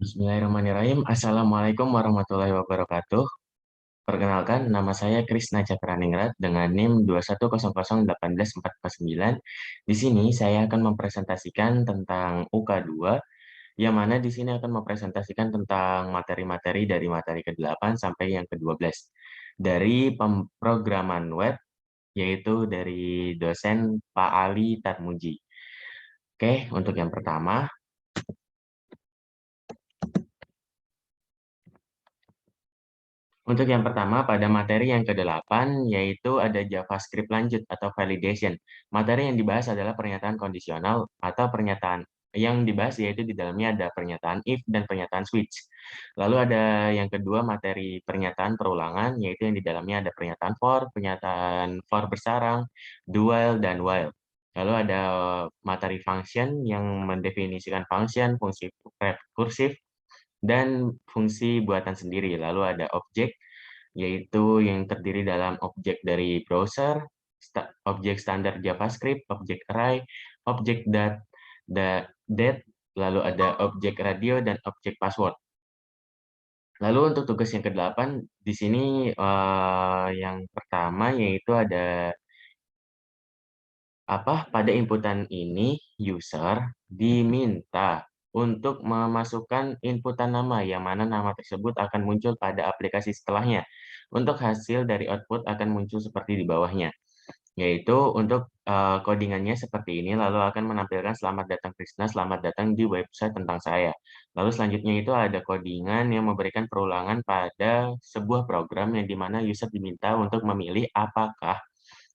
Bismillahirrahmanirrahim. Assalamualaikum warahmatullahi wabarakatuh. Perkenalkan, nama saya Krisna Cakraningrat dengan NIM 210081449. Di sini saya akan mempresentasikan tentang UK2, yang mana di sini akan mempresentasikan tentang materi-materi dari materi ke-8 sampai yang ke-12 dari pemrograman web, yaitu dari dosen Pak Ali Tarmuji. Oke, untuk yang pertama, pada materi yang ke-8, yaitu ada JavaScript lanjut atau validation. Materi yang dibahas adalah pernyataan kondisional atau pernyataan yang dibahas yaitu di dalamnya ada pernyataan if dan pernyataan switch. Lalu ada yang kedua materi pernyataan perulangan, yaitu yang di dalamnya ada pernyataan for bersarang, do while, dan while. Lalu ada materi function yang mendefinisikan function, fungsi rekursif, dan fungsi buatan sendiri. Lalu ada objek, yaitu yang terdiri dalam objek dari browser, objek standar JavaScript, objek array, objek date, lalu ada objek radio, dan objek password. Lalu untuk tugas yang ke-8, di sini yang pertama yaitu ada pada inputan ini user diminta untuk memasukkan inputan nama yang mana nama tersebut akan muncul pada aplikasi setelahnya. Untuk hasil dari output akan muncul seperti di bawahnya, yaitu untuk codingannya seperti ini, lalu akan menampilkan selamat datang Krisna, selamat datang di website tentang saya. Lalu selanjutnya itu ada codingan yang memberikan perulangan pada sebuah program yang dimana user diminta untuk memilih apakah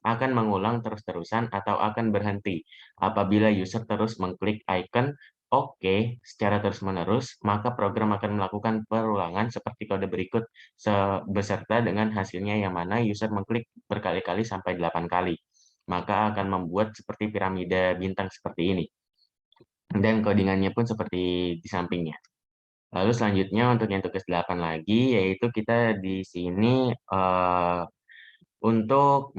akan mengulang terus-terusan atau akan berhenti. Apabila user terus mengklik icon OK secara terus-menerus, maka program akan melakukan perulangan seperti kode berikut beserta dengan hasilnya yang mana user mengklik berkali-kali sampai 8 kali. Maka akan membuat seperti piramida bintang seperti ini. Dan codingannya pun seperti di sampingnya. Lalu selanjutnya untuk yang tugas 8 lagi, yaitu kita di sini untuk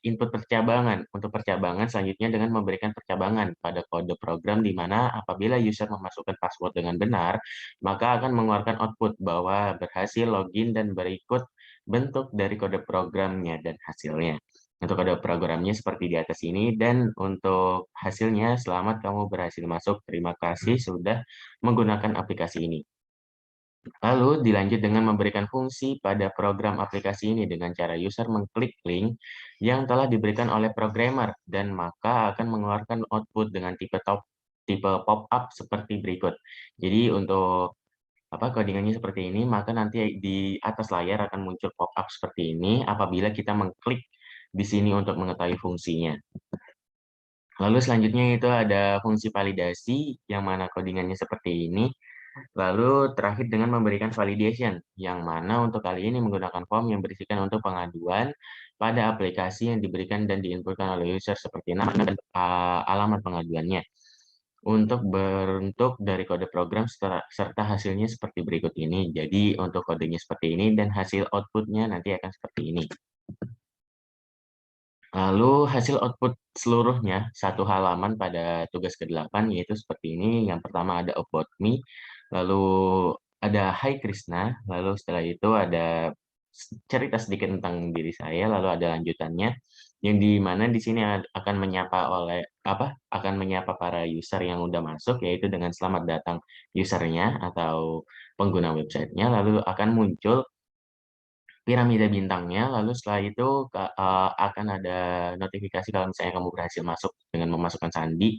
input percabangan. Untuk percabangan selanjutnya dengan memberikan percabangan pada kode program di mana apabila user memasukkan password dengan benar, maka akan mengeluarkan output bahwa berhasil login dan berikut bentuk dari kode programnya dan hasilnya. Untuk kode programnya seperti di atas ini, dan untuk hasilnya selamat kamu berhasil masuk. Terima kasih sudah menggunakan aplikasi ini. Lalu dilanjut dengan memberikan fungsi pada program aplikasi ini dengan cara user mengklik link yang telah diberikan oleh programmer dan maka akan mengeluarkan output dengan tipe pop-up seperti berikut. Jadi untuk codingannya seperti ini, maka nanti di atas layar akan muncul pop-up seperti ini apabila kita mengklik di sini untuk mengetahui fungsinya. Lalu selanjutnya itu ada fungsi validasi yang mana codingannya seperti ini. Lalu terakhir dengan memberikan validation, yang mana untuk kali ini menggunakan form yang berisikan untuk pengaduan pada aplikasi yang diberikan dan diinputkan oleh user seperti nama dan alamat pengaduannya. Untuk bentuk dari kode program serta hasilnya seperti berikut ini. Jadi untuk kodenya seperti ini dan hasil outputnya nanti akan seperti ini. Lalu hasil output seluruhnya satu halaman pada tugas ke-8 yaitu seperti ini. Yang pertama ada about me, lalu ada Hai Krisna, lalu setelah itu ada cerita sedikit tentang diri saya, lalu ada lanjutannya yang di mana di sini akan menyapa para user yang udah masuk yaitu dengan selamat datang usernya atau pengguna websitenya, lalu akan muncul piramida bintangnya, lalu setelah itu akan ada notifikasi kalau misalnya kamu berhasil masuk dengan memasukkan sandi.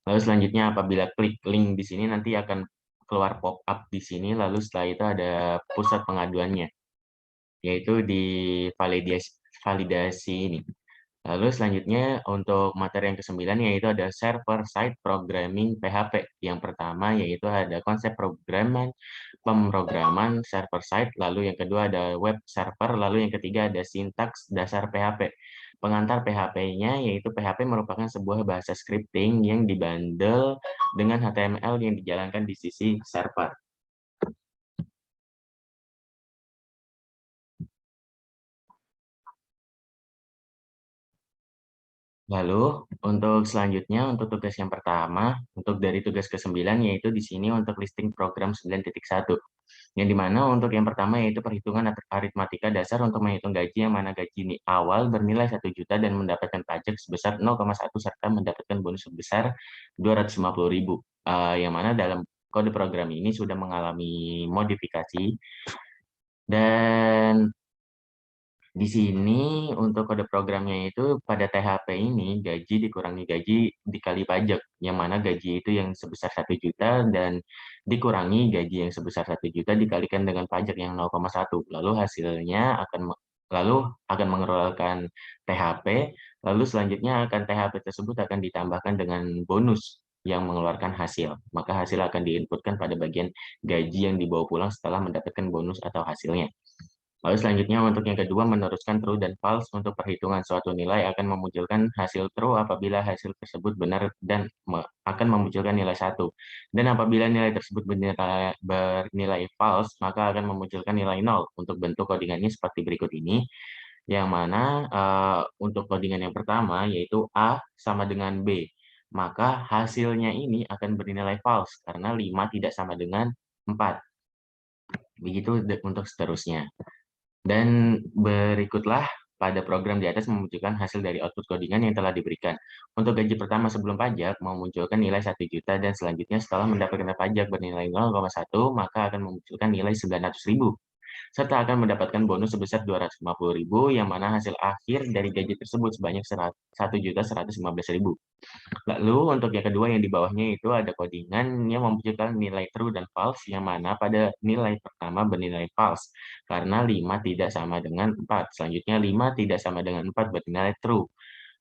Lalu selanjutnya apabila klik link di sini nanti akan keluar pop-up di sini, lalu setelah itu ada pusat pengaduannya, yaitu di validasi ini. Lalu selanjutnya untuk materi yang ke-9 yaitu ada server-side programming PHP. Yang pertama yaitu ada konsep pemrograman server-side, lalu yang kedua ada web server, lalu yang ketiga ada sintaks dasar PHP. Pengantar PHP-nya yaitu PHP merupakan sebuah bahasa scripting yang dibundle dengan HTML yang dijalankan di sisi server. Lalu untuk selanjutnya untuk tugas yang pertama, untuk dari tugas ke-9 yaitu di sini untuk listing program 9.1. Yang di mana untuk yang pertama yaitu perhitungan aritmatika dasar untuk menghitung gaji yang mana gaji ini awal bernilai 1 juta dan mendapatkan pajak sebesar 0,1 serta mendapatkan bonus sebesar 250.000. Yang mana dalam kode program ini sudah mengalami modifikasi dan di sini untuk kode programnya itu pada THP ini gaji dikurangi gaji dikali pajak, yang mana gaji itu yang sebesar 1 juta dan dikurangi gaji yang sebesar 1 juta dikalikan dengan pajak yang 0,1. Lalu hasilnya akan mengeluarkan THP, lalu selanjutnya THP tersebut akan ditambahkan dengan bonus yang mengeluarkan hasil. Maka hasil akan diinputkan pada bagian gaji yang dibawa pulang setelah mendapatkan bonus atau hasilnya. Lalu selanjutnya untuk yang kedua, meneruskan true dan false untuk perhitungan suatu nilai akan memunculkan hasil true apabila hasil tersebut benar dan akan memunculkan nilai 1. Dan apabila nilai tersebut bernilai false, maka akan memunculkan nilai 0. Untuk bentuk codingannya seperti berikut ini, yang mana untuk codingan yang pertama yaitu A sama dengan B. Maka hasilnya ini akan bernilai false karena 5 tidak sama dengan 4. Begitu untuk seterusnya. Dan berikutlah pada program di atas memunculkan hasil dari output codingan yang telah diberikan. Untuk gaji pertama sebelum pajak memunculkan nilai 1 juta dan selanjutnya setelah mendapatkan pajak bernilai 0,1 maka akan memunculkan nilai 900.000 serta akan mendapatkan bonus sebesar 250.000 yang mana hasil akhir dari gaji tersebut sebanyak 1.115.000. Lalu untuk yang kedua yang di bawahnya itu ada codingan yang memunculkan nilai true dan false, yang mana pada nilai pertama bernilai false, karena 5 tidak sama dengan 4. Selanjutnya 5 tidak sama dengan 4 bernilai true.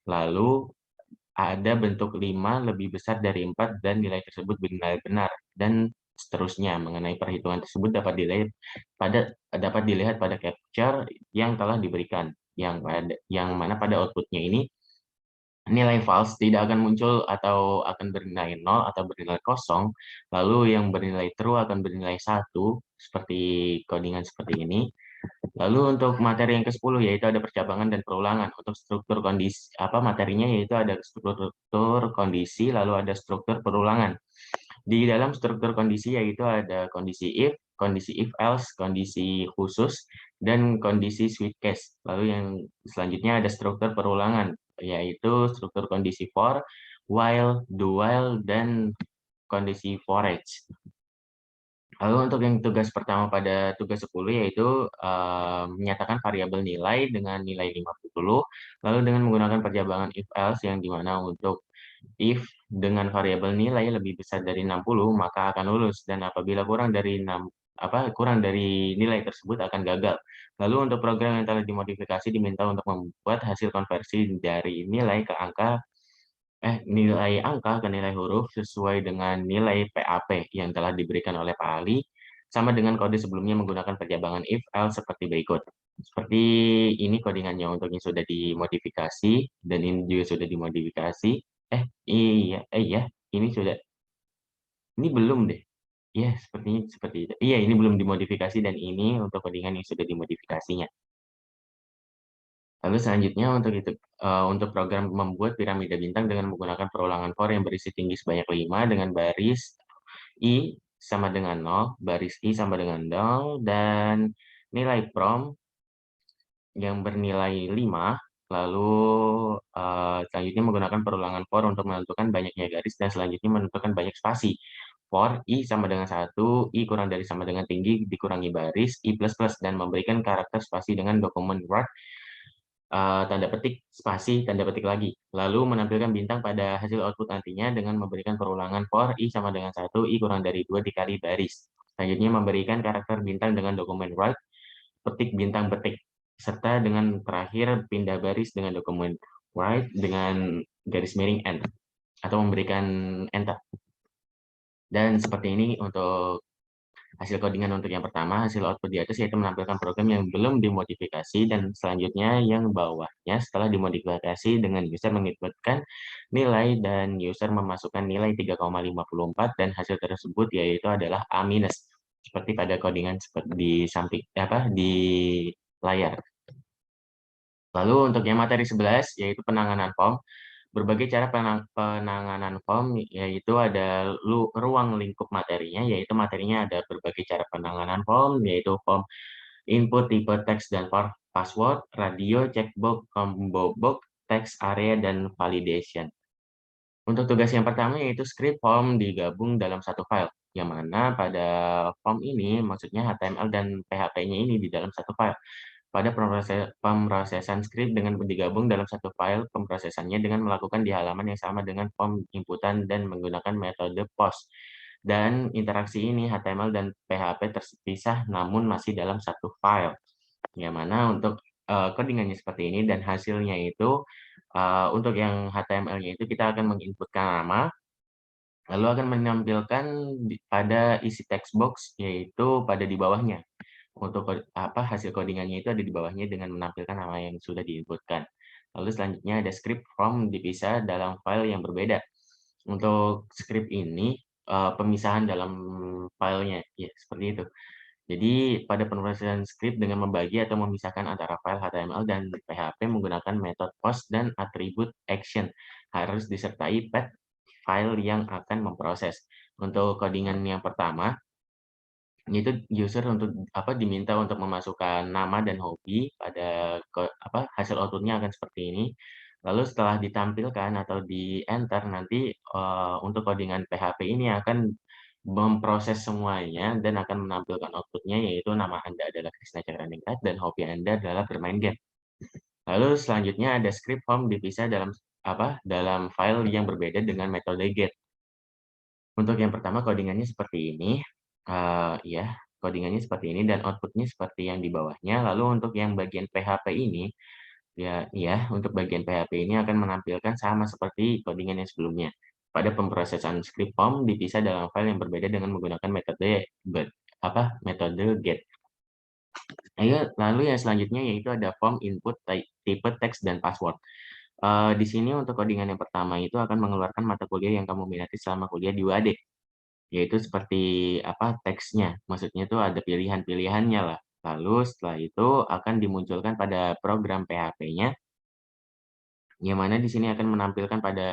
Lalu ada bentuk 5 lebih besar dari 4 dan nilai tersebut bernilai benar. Dan seterusnya mengenai perhitungan tersebut dapat dilihat pada capture yang telah diberikan, yang mana pada outputnya ini nilai false tidak akan muncul atau akan bernilai 0 atau bernilai kosong, lalu yang bernilai true akan bernilai 1, seperti codingan seperti ini. Lalu untuk materi yang ke-10 yaitu ada percabangan dan perulangan. Untuk struktur kondisi materinya yaitu ada struktur kondisi, lalu ada struktur perulangan. Di dalam struktur kondisi yaitu ada kondisi if else, kondisi khusus, dan kondisi switch case. Lalu yang selanjutnya ada struktur perulangan, yaitu struktur kondisi for, while, do while, dan kondisi for each. Lalu untuk yang tugas pertama pada tugas 10 yaitu menyatakan variabel nilai dengan nilai 50, lalu dengan menggunakan percabangan if else yang dimana untuk if dengan variabel nilai lebih besar dari 60 maka akan lulus dan apabila kurang dari nilai tersebut akan gagal. Lalu untuk program yang telah dimodifikasi diminta untuk membuat hasil konversi dari nilai angka ke nilai huruf sesuai dengan nilai PAP yang telah diberikan oleh Pak Ali sama dengan kode sebelumnya menggunakan percabangan if else seperti berikut. Seperti ini codingannya untuk yang sudah dimodifikasi dan ini juga sudah dimodifikasi. Iya, ini belum deh. Iya, sepertinya seperti itu. Iya, ini belum dimodifikasi dan ini untuk codingan yang sudah dimodifikasinya. Lalu selanjutnya untuk program membuat piramida bintang dengan menggunakan perulangan for yang berisi tinggi sebanyak 5 dengan baris I sama dengan 0, baris I sama dengan 0, dan nilai prom yang bernilai 5, lalu selanjutnya menggunakan perulangan for untuk menentukan banyaknya garis, dan selanjutnya menentukan banyak spasi. For I sama dengan 1, I kurang dari sama dengan tinggi dikurangi baris, I plus plus, dan memberikan karakter spasi dengan dokumen Word, tanda petik, spasi, tanda petik lagi. Lalu menampilkan bintang pada hasil output nantinya dengan memberikan perulangan for I sama dengan 1, I kurang dari 2 dikali baris. Selanjutnya memberikan karakter bintang dengan dokumen Word, petik bintang petik, serta dengan terakhir pindah baris dengan dokumen write dengan garis miring end atau memberikan enter. Dan seperti ini untuk hasil codingan untuk yang pertama, hasil output di atas yaitu menampilkan program yang belum dimodifikasi dan selanjutnya yang bawahnya setelah dimodifikasi dengan user menginputkan nilai dan user memasukkan nilai 3,54 dan hasil tersebut yaitu adalah A-, seperti pada codingan seperti di layar. Lalu untuk yang materi 11 yaitu penanganan form. Berbagai cara penanganan form, yaitu ada ruang lingkup materinya, yaitu materinya ada berbagai cara penanganan form, yaitu form input, tipe teks dan password, radio, checkbox, combo box, text area, dan validation. Untuk tugas yang pertama yaitu script form digabung dalam satu file, yang mana pada form ini maksudnya HTML dan PHP-nya ini di dalam satu file. Pada pemrosesan script dengan digabung dalam satu file, pemrosesannya dengan melakukan di halaman yang sama dengan form inputan dan menggunakan metode post. Dan interaksi ini HTML dan PHP terpisah namun masih dalam satu file. Yang mana untuk codingannya seperti ini dan hasilnya itu untuk yang HTML-nya itu kita akan menginputkan nama, lalu akan menampilkan pada isi text box yaitu pada di bawahnya. Untuk hasil codingannya itu ada di bawahnya dengan menampilkan nama yang sudah diinputkan. Lalu selanjutnya ada script form dipisah dalam file yang berbeda. Untuk script ini pemisahan dalam filenya, ya seperti itu. Jadi pada penulisan script dengan membagi atau memisahkan antara file HTML dan PHP menggunakan metode post dan atribut action harus disertai path file yang akan memproses. Untuk codingan yang pertama, itu user untuk diminta untuk memasukkan nama dan hobi pada hasil output-nya akan seperti ini. Lalu setelah ditampilkan atau di-enter nanti, untuk codingan PHP ini akan memproses semuanya dan akan menampilkan output-nya yaitu nama Anda adalah Krisna Cakraningrat dan hobi Anda adalah bermain game. Lalu selanjutnya ada script form dipisah dalam file yang berbeda dengan metode get. Untuk yang pertama codingannya seperti ini, ya, codingannya seperti ini dan output-nya seperti yang di bawahnya. Lalu untuk yang bagian PHP ini, untuk bagian PHP ini akan menampilkan sama seperti codingan yang sebelumnya. Pada pemrosesan script form dipisah dalam file yang berbeda dengan menggunakan metode get. Lalu yang selanjutnya yaitu ada form input tipe teks dan password. Di sini untuk codingan yang pertama itu akan mengeluarkan mata kuliah yang kamu minati selama kuliah di UAD. Yaitu seperti teksnya, maksudnya itu ada pilihan-pilihannya lah. Lalu setelah itu akan dimunculkan pada program PHP-nya, yang mana di sini akan menampilkan pada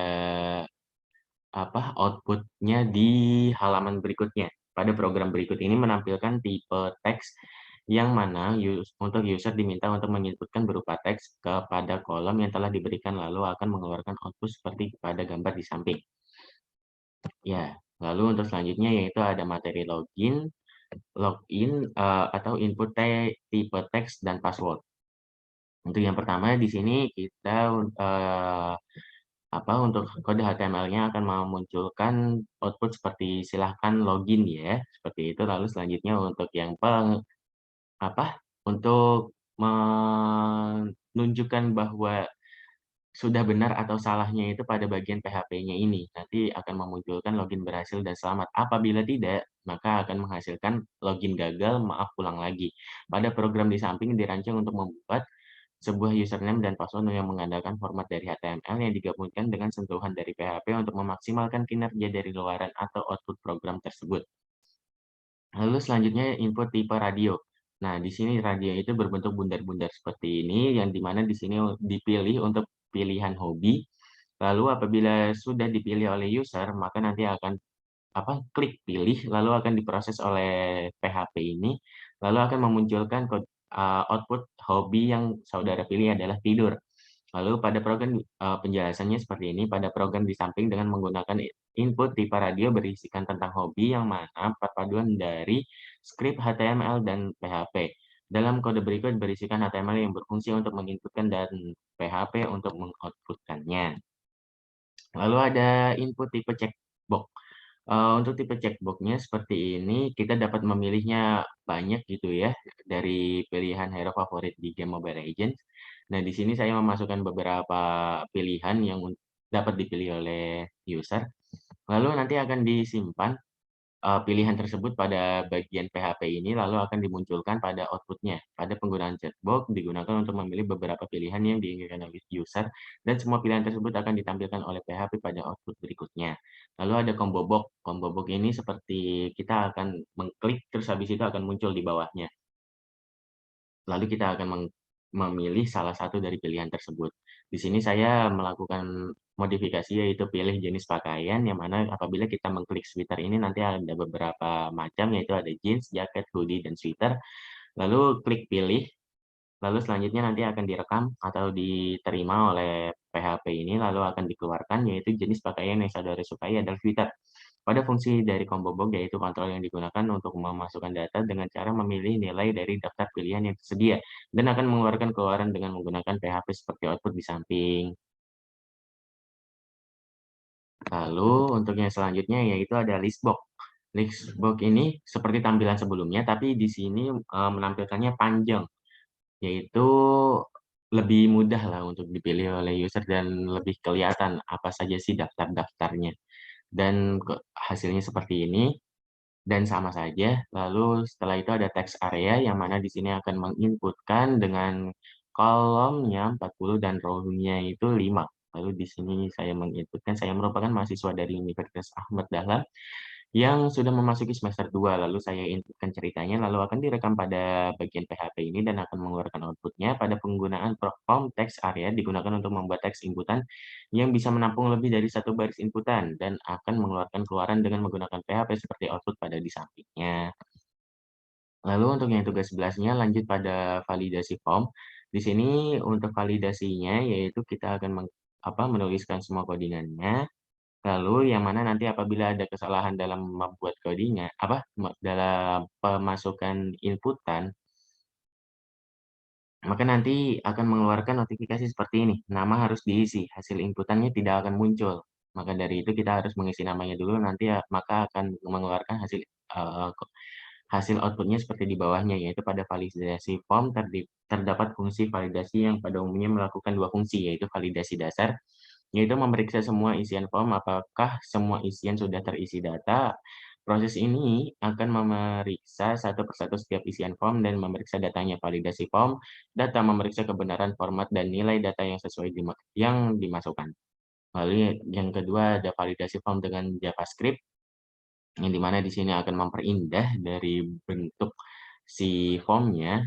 output-nya di halaman berikutnya. Pada program berikut ini menampilkan tipe teks yang mana untuk user diminta untuk menginputkan berupa teks kepada kolom yang telah diberikan lalu akan mengeluarkan output seperti pada gambar di samping. Ya, lalu untuk selanjutnya yaitu ada materi login atau input tipe teks dan password. Untuk yang pertama di sini kita untuk kode HTML-nya akan memunculkan output seperti silahkan login ya, seperti itu. Lalu selanjutnya untuk yang untuk menunjukkan bahwa sudah benar atau salahnya itu pada bagian PHP-nya ini. Nanti akan memunculkan login berhasil dan selamat. Apabila tidak, maka akan menghasilkan login gagal, maaf pulang lagi. Pada program di samping dirancang untuk membuat sebuah username dan password yang mengandalkan format dari HTML yang digabungkan dengan sentuhan dari PHP untuk memaksimalkan kinerja dari luaran atau output program tersebut. Lalu selanjutnya input tipe radio. Nah, di sini radio itu berbentuk bundar-bundar seperti ini, yang dimana di sini dipilih untuk pilihan hobi. Lalu apabila sudah dipilih oleh user, maka nanti akan klik pilih, lalu akan diproses oleh PHP ini, lalu akan memunculkan output hobi yang saudara pilih adalah tidur. Lalu pada program penjelasannya seperti ini, pada program di samping dengan menggunakan input tipe radio berisikan tentang hobi yang mana perpaduan dari skrip HTML dan PHP. Dalam kode berikut berisikan HTML yang berfungsi untuk menginputkan dan PHP untuk mengoutputkannya. Lalu ada input tipe checkbox. Untuk tipe checkbox-nya seperti ini, kita dapat memilihnya banyak gitu ya, dari pilihan hero favorit di game Mobile Legends. Nah, di sini saya memasukkan beberapa pilihan yang dapat dipilih oleh user, lalu nanti akan disimpan pilihan tersebut pada bagian PHP ini, lalu akan dimunculkan pada output-nya. Pada penggunaan checkbox digunakan untuk memilih beberapa pilihan yang diinginkan oleh user, dan semua pilihan tersebut akan ditampilkan oleh PHP pada output berikutnya. Lalu ada combo box. Combo box ini seperti kita akan mengklik, terus habis itu akan muncul di bawahnya. Lalu kita akan memilih salah satu dari pilihan tersebut. Di sini saya melakukan modifikasi, yaitu pilih jenis pakaian, yang mana apabila kita mengklik sweater ini nanti ada beberapa macam, yaitu ada jeans, jaket, hoodie, dan sweater. Lalu klik pilih, lalu selanjutnya nanti akan direkam atau diterima oleh PHP ini, lalu akan dikeluarkan, yaitu jenis pakaian yang saudara sukai adalah sweater. Pada fungsi dari combo box, yaitu kontrol yang digunakan untuk memasukkan data dengan cara memilih nilai dari daftar pilihan yang tersedia, dan akan mengeluarkan keluaran dengan menggunakan PHP seperti output di samping. Lalu untuk yang selanjutnya yaitu ada list box. List box ini seperti tampilan sebelumnya, tapi di sini menampilkannya panjang, yaitu lebih mudah lah untuk dipilih oleh user dan lebih kelihatan apa saja sih daftar-daftarnya. Dan hasilnya seperti ini dan sama saja. Lalu setelah itu ada text area yang mana di sini akan menginputkan dengan kolomnya 40 dan row-nya itu 5. Lalu di sini saya menginputkan, saya merupakan mahasiswa dari Universitas Ahmad Dahlan yang sudah memasuki semester 2. Lalu saya inputkan ceritanya, lalu akan direkam pada bagian PHP ini dan akan mengeluarkan outputnya pada penggunaan form text area digunakan untuk membuat teks inputan yang bisa menampung lebih dari satu baris inputan dan akan mengeluarkan keluaran dengan menggunakan PHP seperti output pada di sampingnya. Lalu untuk yang tugas 11-nya lanjut pada validasi form. Di sini untuk validasinya yaitu kita akan menuliskan semua codingannya. Lalu yang mana nanti apabila ada kesalahan dalam membuat coding-nya, dalam pemasukan inputan, maka nanti akan mengeluarkan notifikasi seperti ini, nama harus diisi, hasil inputannya tidak akan muncul. Maka dari itu kita harus mengisi namanya dulu, nanti maka akan mengeluarkan hasil outputnya seperti di bawahnya, yaitu pada validasi form terdapat fungsi validasi yang pada umumnya melakukan dua fungsi, yaitu validasi dasar, yaitu memeriksa semua isian form apakah semua isian sudah terisi data. Proses ini akan memeriksa satu persatu setiap isian form dan memeriksa datanya. Validasi form, data memeriksa kebenaran format dan nilai data yang sesuai yang dimasukkan. Lalu yang kedua ada validasi form dengan JavaScript, yang dimana di sini akan memperindah dari bentuk si formnya.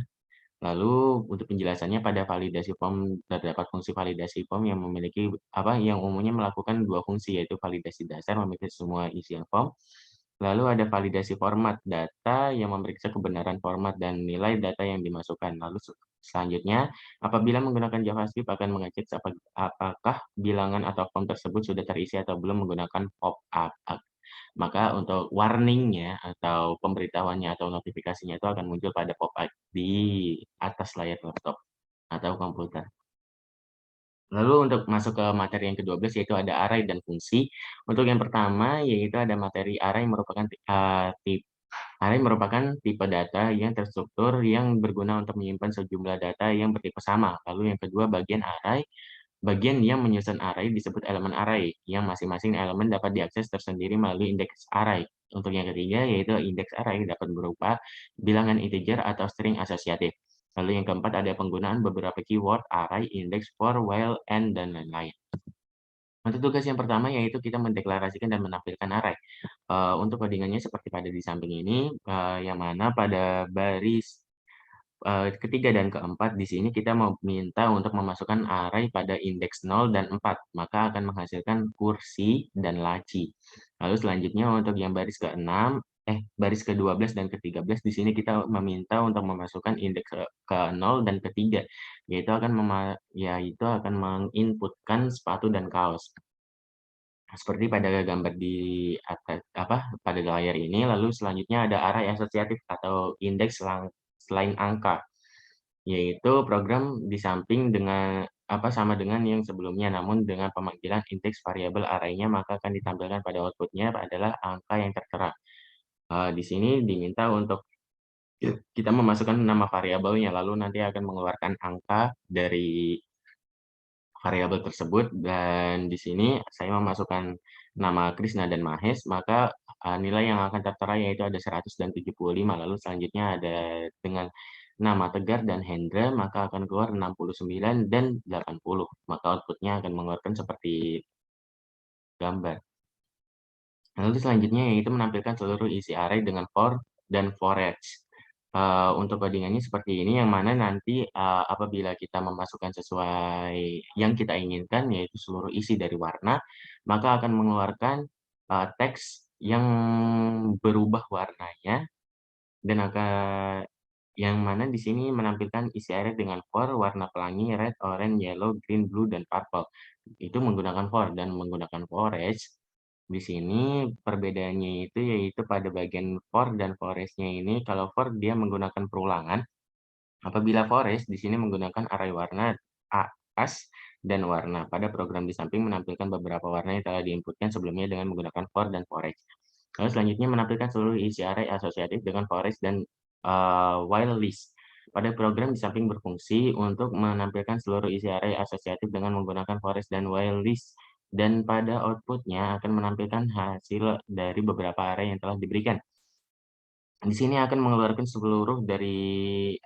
Lalu untuk penjelasannya pada validasi form terdapat fungsi validasi form yang memiliki yang umumnya melakukan dua fungsi, yaitu validasi dasar memeriksa semua isian form. Lalu ada validasi format data yang memeriksa kebenaran format dan nilai data yang dimasukkan. Lalu selanjutnya, apabila menggunakan JavaScript akan mengecek apakah bilangan atau form tersebut sudah terisi atau belum menggunakan pop-up. Maka untuk warning-nya atau pemberitahuannya atau notifikasinya itu akan muncul pada pop-up di atas layar laptop atau komputer. Lalu untuk masuk ke materi yang ke-12 yaitu ada array dan fungsi. Untuk yang pertama yaitu ada materi array merupakan array merupakan tipe data yang terstruktur yang berguna untuk menyimpan sejumlah data yang bertipe sama. Lalu yang kedua bagian yang menyusun array disebut elemen array, yang masing-masing elemen dapat diakses tersendiri melalui indeks array. Untuk yang ketiga, yaitu indeks array dapat berupa bilangan integer atau string asosiatif. Lalu yang keempat ada penggunaan beberapa keyword, array, index, for, while, and, dan lain-lain. Untuk tugas yang pertama yaitu kita mendeklarasikan dan menampilkan array. Untuk codingannya seperti pada di samping ini, yang mana pada baris ketiga dan keempat di sini kita mau minta untuk memasukkan array pada indeks 0 dan 4, maka akan menghasilkan kursi dan laci. Lalu selanjutnya untuk yang baris baris ke-12 dan ke-13 di sini kita meminta untuk memasukkan indeks ke-0 dan ke-3, yaitu akan menginputkan sepatu dan kaos. Seperti pada gambar di atas pada layar ini, lalu selanjutnya ada array asosiatif atau indeks selain angka. Yaitu program di samping sama dengan yang sebelumnya, namun dengan pemanggilan indeks variabel array-nya, maka akan ditampilkan pada output-nya adalah angka yang tertera. Di sini diminta untuk kita memasukkan nama variabelnya, lalu nanti akan mengeluarkan angka dari variabel tersebut, dan di sini saya memasukkan nama Krisna dan Mahes, maka nilai yang akan tertera yaitu ada 175, lalu selanjutnya ada dengan nama Tegar dan Hendra, maka akan keluar 69 dan 80, maka output-nya akan mengeluarkan seperti gambar. Lalu selanjutnya yaitu menampilkan seluruh isi array dengan for dan for each. Untuk codingannya seperti ini, yang mana nanti, apabila kita memasukkan sesuai yang kita inginkan, yaitu seluruh isi dari warna, maka akan mengeluarkan, teks yang berubah warnanya dan yang mana di sini menampilkan isi array dengan for warna pelangi red, orange, yellow, green, blue, dan purple. Itu menggunakan for dan menggunakan forest. Di sini perbedaannya itu yaitu pada bagian for dan forest-nya ini, kalau for dia menggunakan perulangan, apabila forest di sini menggunakan array warna atas dan warna. Pada program di samping menampilkan beberapa warna yang telah diinputkan sebelumnya dengan menggunakan for dan forest. Lalu selanjutnya menampilkan seluruh isi array asosiatif dengan forest dan while list. Pada program di samping berfungsi untuk menampilkan seluruh isi array asosiatif dengan menggunakan forest dan while list. Dan pada outputnya akan menampilkan hasil dari beberapa array yang telah diberikan. Di sini akan mengeluarkan seluruh dari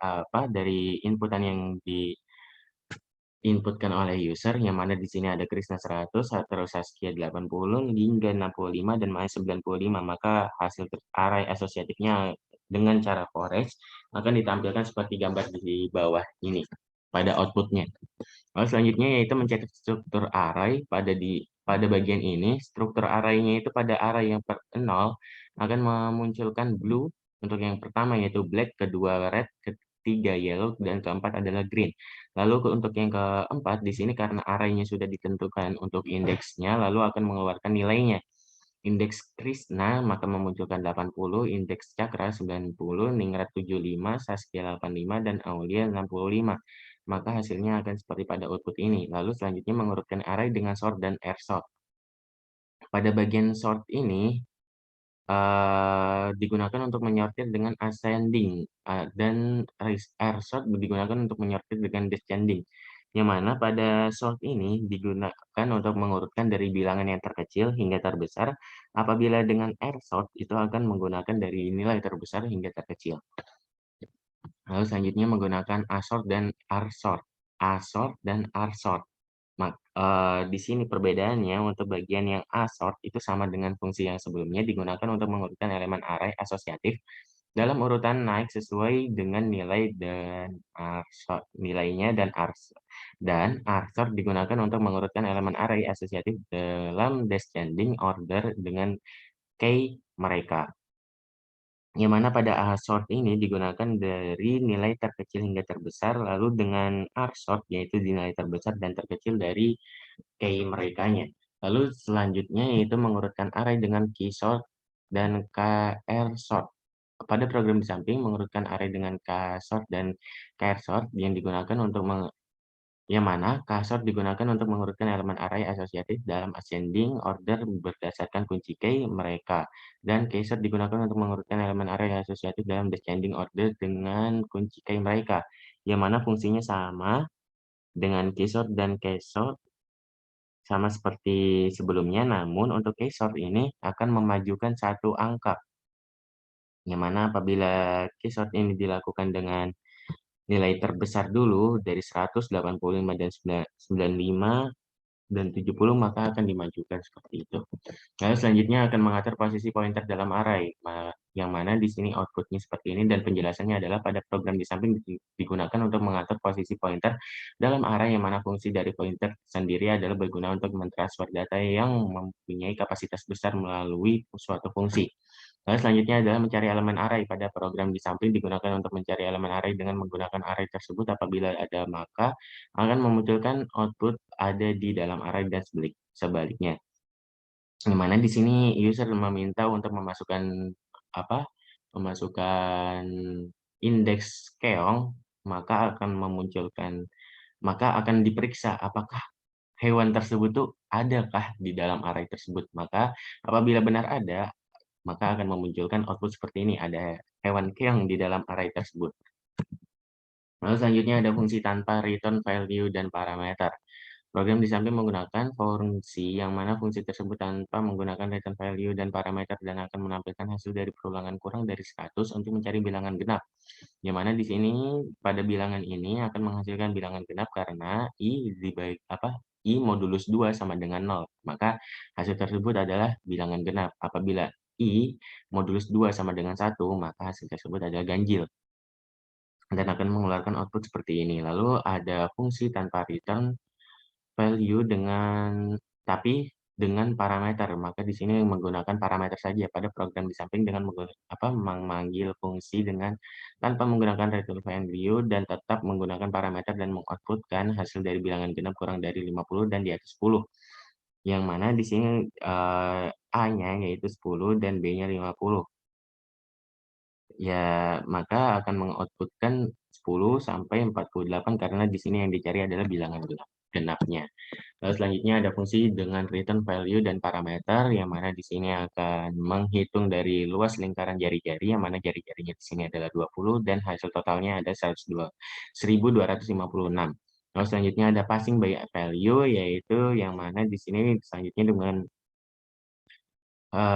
inputan yang diinputkan oleh user, yang mana di sini ada Krisna 100, terus Saskia 80, Lingga 65, dan Maya 95. Maka hasil array asosiatifnya dengan cara forest akan ditampilkan seperti gambar di bawah ini pada outputnya. Lalu selanjutnya yaitu mencetak struktur array pada bagian ini. Struktur array-nya itu pada array yang 0 akan memunculkan blue untuk yang pertama, yaitu black, kedua red, ketiga yellow, dan keempat adalah green. Lalu untuk yang keempat di sini karena array-nya sudah ditentukan untuk indeksnya, lalu akan mengeluarkan nilainya. Indeks Krishna maka memunculkan 80, indeks Cakra 90, Ningrat 75, Saskia 85, dan Aulia 65. Maka hasilnya akan seperti pada output ini. Lalu selanjutnya mengurutkan array dengan sort dan air sort. Pada bagian sort ini digunakan untuk menyortir dengan ascending, dan air sort digunakan untuk menyortir dengan descending. Yang mana pada sort ini digunakan untuk mengurutkan dari bilangan yang terkecil hingga terbesar. Apabila dengan air sort itu akan menggunakan dari nilai terbesar hingga terkecil. Lalu selanjutnya menggunakan asort dan rsort. Asort dan rsort. Di sini perbedaannya untuk bagian yang asort itu sama dengan fungsi yang sebelumnya, digunakan untuk mengurutkan elemen array asosiatif dalam urutan naik sesuai dengan nilai dan nilainya, dan rsort digunakan untuk mengurutkan elemen array asosiatif dalam descending order dengan key mereka. Yang mana pada sort ini digunakan dari nilai terkecil hingga terbesar, lalu dengan rsort yaitu nilai terbesar dan terkecil dari key merekanya. Lalu selanjutnya yaitu mengurutkan array dengan key sort dan kr sort. Pada program di samping mengurutkan array dengan ksort dan krsort yang digunakan untuk yang mana ksort digunakan untuk mengurutkan elemen array asosiatif dalam ascending order berdasarkan kunci key mereka, dan ksort digunakan untuk mengurutkan elemen array asosiatif dalam descending order dengan kunci key mereka, yang mana fungsinya sama dengan keysort dan ksort sama seperti sebelumnya, namun untuk keysort ini akan memajukan satu angka, yang mana apabila keysort ini dilakukan dengan nilai terbesar dulu dari 100, 85, dan 95, dan 70, maka akan dimajukan seperti itu. Lalu selanjutnya akan mengatur posisi pointer dalam array, yang mana di sini outputnya seperti ini, dan penjelasannya adalah pada program di samping digunakan untuk mengatur posisi pointer dalam array, yang mana fungsi dari pointer sendiri adalah berguna untuk mentransfer data yang mempunyai kapasitas besar melalui suatu fungsi. Lalu selanjutnya adalah mencari elemen array. Pada program di samping digunakan untuk mencari elemen array dengan menggunakan array tersebut. Apabila ada, maka akan memunculkan output ada di dalam array dan sebaliknya. Yang mana di sini user meminta untuk apa? Memasukkan indeks keong, maka akan diperiksa apakah hewan tersebut tuh adakah di dalam array tersebut. Maka apabila benar ada, maka akan memunculkan output seperti ini, ada hewan keong di dalam array tersebut. Lalu selanjutnya ada fungsi tanpa return value dan parameter. Program di samping menggunakan fungsi yang mana fungsi tersebut tanpa menggunakan return value dan parameter, dan akan menampilkan hasil dari perulangan kurang dari 100 untuk mencari bilangan genap. Yang mana di sini pada bilangan ini akan menghasilkan bilangan genap karena I modulus 2 sama dengan 0. Maka hasil tersebut adalah bilangan genap. Apabila I modulus 2 sama dengan 1, maka hasil tersebut adalah ganjil. dan akan mengeluarkan output seperti ini. Lalu ada fungsi tanpa return value dengan parameter, maka di sini menggunakan parameter saja pada program di samping dengan memanggil fungsi tanpa menggunakan return value dan tetap menggunakan parameter dan mengoutputkan hasil dari bilangan genap kurang dari 50 dan di atas 10. Yang mana di sini A-nya yaitu 10 dan B-nya 50. Ya, maka akan mengoutputkan 10 sampai 48 karena di sini yang dicari adalah bilangan genapnya. Lalu selanjutnya ada fungsi dengan return value dan parameter, yang mana di sini akan menghitung dari luas lingkaran jari-jari, yang mana jari-jarinya di sini adalah 20 dan hasil totalnya ada 1256. Lalu selanjutnya ada passing by value, yaitu yang mana di sini selanjutnya dengan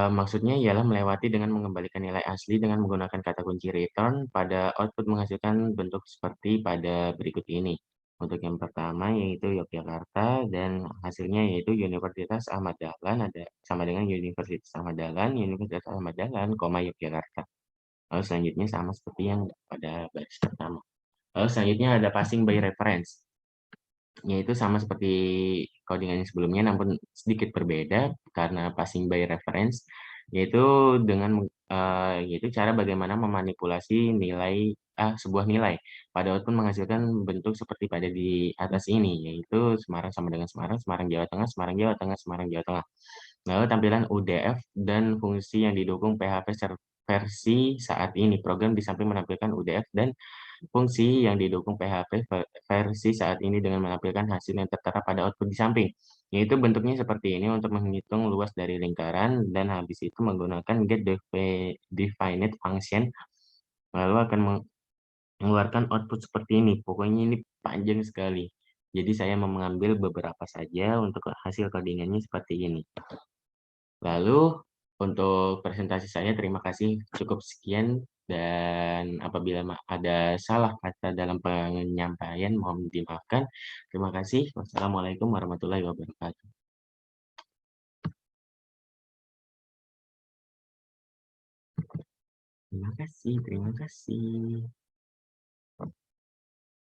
maksudnya ialah melewati dengan mengembalikan nilai asli dengan menggunakan kata kunci return pada output menghasilkan bentuk seperti pada berikut ini. Untuk yang pertama yaitu Yogyakarta dan hasilnya yaitu Universitas Ahmad Dahlan ada sama dengan Universitas Ahmad Dahlan, Universitas Ahmad Dahlan, Yogyakarta. Lalu selanjutnya sama seperti yang pada baris pertama. Lalu selanjutnya ada passing by reference, yaitu sama seperti codingan yang sebelumnya, namun sedikit berbeda karena passing by reference, yaitu yaitu cara bagaimana memanipulasi sebuah nilai pada output menghasilkan bentuk seperti pada di atas ini, yaitu Semarang sama dengan Semarang, Semarang Jawa Tengah, Semarang Jawa Tengah, Semarang Jawa Tengah. Lalu tampilan UDF dan fungsi yang didukung PHP versi saat ini. Program di samping menampilkan UDF dan fungsi yang didukung PHP versi saat ini dengan menampilkan hasil yang tertera pada output di samping. Yaitu bentuknya seperti ini untuk menghitung luas dari lingkaran dan habis itu menggunakan getDefined function lalu akan mengeluarkan output seperti ini. Pokoknya ini panjang sekali. Jadi saya mau mengambil beberapa saja untuk hasil codingannya seperti ini. Lalu untuk presentasi saya terima kasih, cukup sekian dan apabila ada salah kata dalam penyampaian mohon dimaafkan. Terima kasih. Wassalamualaikum warahmatullahi wabarakatuh. Terima kasih, terima kasih.